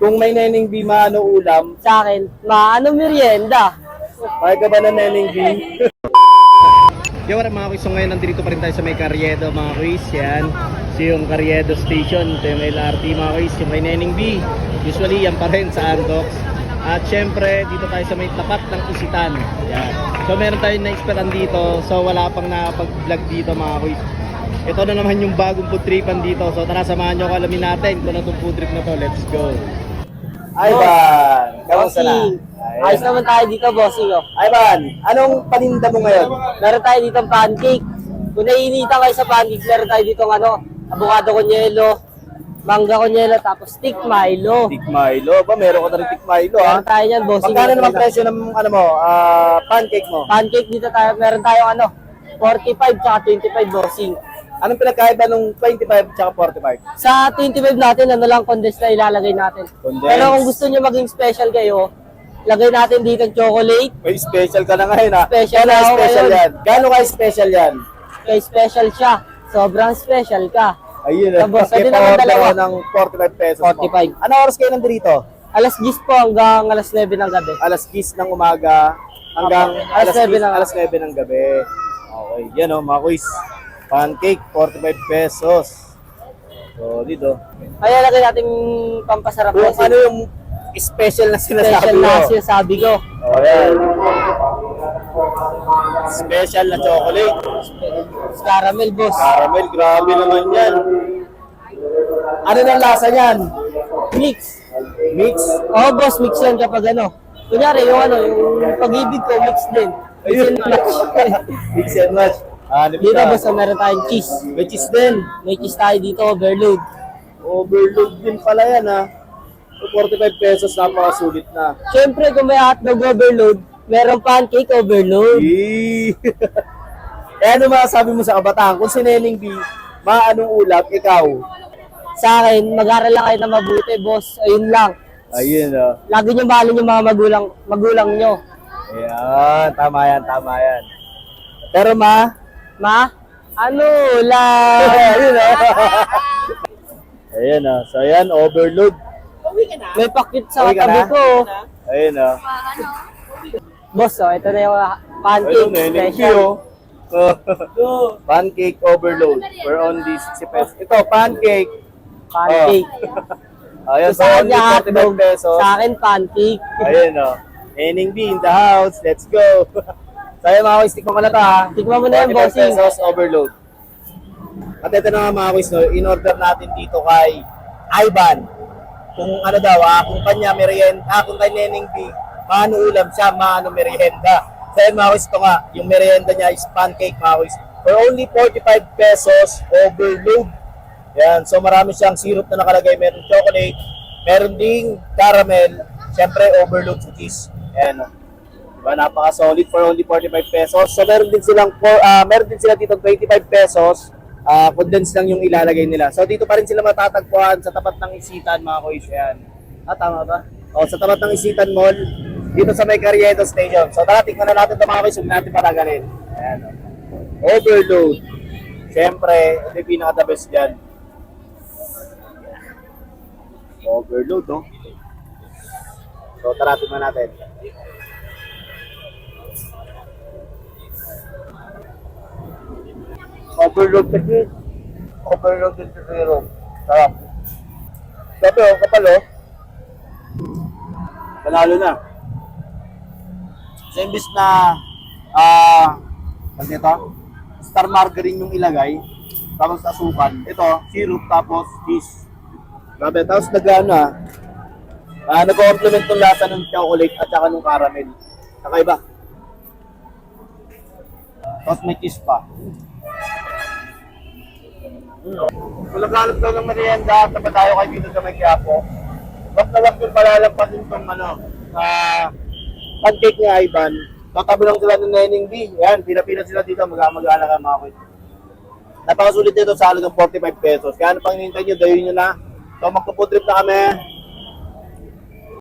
Kung may Neneng B maano ulam, Sa akin, maano merienda. kaya ka ba na Neneng B? Yo, mga kuys, so ngayon nandito pa rin tayo sa may Carriedo mga kuys. Yan, so yung Carriedo Station, ito yung LRT mga kuys, yung may Neneng B. Usually yan pa rin sa Antox. At syempre, dito tayo sa may tapat ng Isitan. Yan. So meron tayong na-expertan dito, so wala pang nakapag-vlog dito mga kuys. Ito na naman yung bagong food tripan dito. So tara, samahan nyo ko, alamin natin kung ano itong food trip na to. Let's go. Ivan, kamusta na? Ayos naman tayo dito, bossing. Oh. Ivan, anong paninda mo ngayon? Meron tayo dito pancake. Kung naiinitan kayo sa pancake, meron tayo dito avocado konyelo, mangga konyelo, tapos stick Milo. Stick Milo ba? Meron ka na rin Stick Milo, ha? Meron tayo yan, bossing. Magkano naman presyo ng pancake mo? Pancake dito tayo, meron tayo 45 tsaka 25, bossing. Anong pinagkaiba nung 25 tsaka 45? Sa 25 natin, condensed na ilalagay natin. Condensed. Pero kung gusto nyo maging special kayo, lagay natin dito chocolate. May special ka na ngayon, ha? Special Kaya ako special ngayon. yan. Gano'n ka special yan? Kay special siya. Sobrang special ka. Ayun, Tapos, Kaya ano naman pa-order dalawa? ako ng 45 pesos mo. 45. Ano oras kayo nandito? Alas 10 po hanggang alas 9 ng gabi. Alas 10 ng umaga hanggang Alas 9 ng- alas 9 ng gabi. Okay, yan o mga kuys. Pancake, 45 pesos. So, dito. Kaya lagay natin pampasarap Kung kasi. ano yung special na sinasabi Special mo. na sinasabi ko. Oh, yan. Special na chocolate. Caramel, boss. Caramel, grabe naman yan. Ano nang lasa niyan? Mix. Mix? Oo, boss, mix yan kapag Kunyari, yung pag-ibig ko, mix din. Mix and match. Mix and match. Dito, boss, meron tayong cheese. May cheese din. May cheese tayo dito, overload. Overload din pala yan, ha. So, 45 pesos, napakasulit na. Siyempre, kung may hotdog overload, meron pancake overload. Yee! Eh, ano masasabi mo sa kabataan? Kung si Neneng B, maanong ulam, ikaw? Sa akin, mag-aral lang kayo na mabuti, boss. Ayun lang. Ayun, oh. Lagi nyo mahalin yung mga magulang nyo. Ayan, tama yan, tama yan. Pero ano lang? Ayun, oh. Ayun, oh. So, ayan, overload. May pakit sa Uwi ka tabi na? ko. Ayun, oh. Boss, ito na yung pancake Ayun, Neneng B, special. oh. Pancake overload for only 60 pesos. Ito, pancake. Pancake. Ayun, So, so sa only kanya 45 hotdog, pesos. sa akin pancake. Ayun, oh. Neneng B in the house. Let's go. So, ayun, mga kuys, tikman ko na ito, ha. Tikman mo na yan, 45 bossing. pesos overload. At ito na nga, mga kuys, no, in-order natin dito kay Ivan. Kung ano daw, kung kanya merienda, kung kay Neneng B, maano ulam siya, maano merienda. So, ayun, mga kuys, ito nga, yung merienda niya is pancake, mga kuys. For only 45 pesos, overload. Yan, so marami siyang syrup na nakalagay, meron chocolate, meron ding caramel, syempre overload sa cheese. Ayan, oh. Diba, napaka-solid for only 45 pesos. So meron din sila dito 25 pesos. Condensed lang yung ilalagay nila. So dito pa rin sila matatagpuan sa tapat ng Isitan, mga kuys. Ayan. Tama ba? O, sa tapat ng Isitan Mall, dito sa may Carriedo Station. So tara, tingnan na natin ito, mga kuys, huwag natin patagalin. Ayan, oh. Overload. Syempre, ito yung pinaka-the best dyan. Overload, no? So, tara, tingnan natin. Overload kasi. Overload din sa zero. Sarap. Sabi, oh, kapal, oh. Panalo na. So, imbis na, ano ito? Star margarine yung ilagay. Tapos asukan. Ito, syrup, tapos cheese. Grabe, tapos nag-complement ng lasa ng chocolate at saka ng caramel. Kakaiba. Tapos may cheese pa. Kung naghanap daw ng merienda, tapat tayo kayo dito sa may Quiapo. Wag na wag yung palalampasin itong pancake ni Ivan. Tatabi lang sila ng Neneng B. Yan, pila-pila sila dito, mag-aala ka mga kuya. Napakasulit nito sa halagang 45 pesos. Kaya ano pang hinihintay nyo, dayon nyo na. So magpo-food trip na kami.